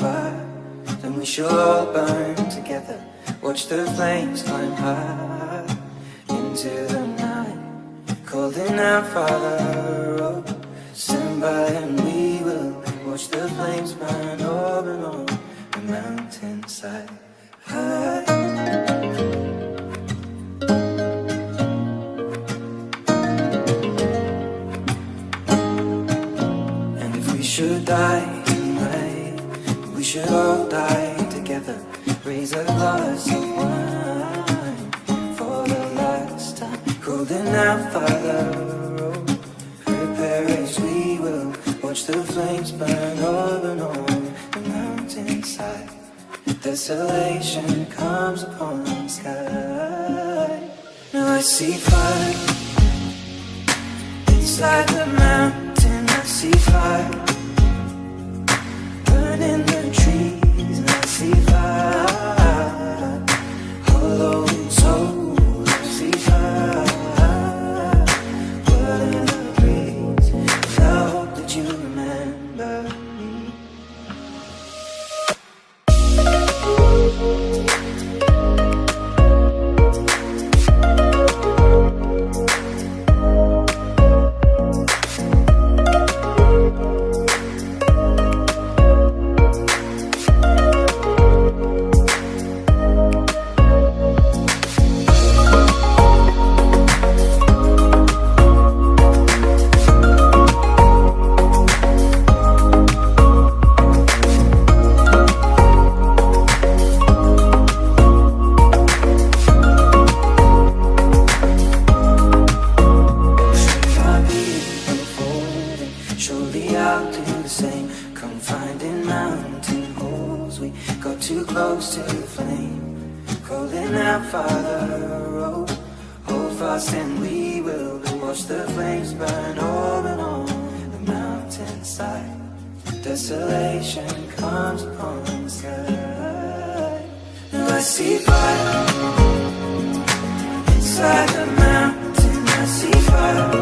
fire, then we shall all burn together. Watch the flames climb high into the night, calling out, Father, oh, stand by and we will watch the flames burn over and on the mountainside. And if we should die tonight, we should all die together. Raise a glass of wine for the last time, holding out, Father, oh, prepare as we will watch the flames burn over and on the mountainside. Desolation comes upon the sky. Now I see fire inside the mountain. I see fire burning the trees, and I see fire hollow souls. I see fire burning the breeze. I hope that you remember me. Surely I'll do the same. Confined in mountain holes, we got too close to the flame. Calling out, Father, oh, hold fast and we will watch the flames burn over and on the mountainside. Desolation comes upon the sky. Now I see fire inside the mountain. I see fire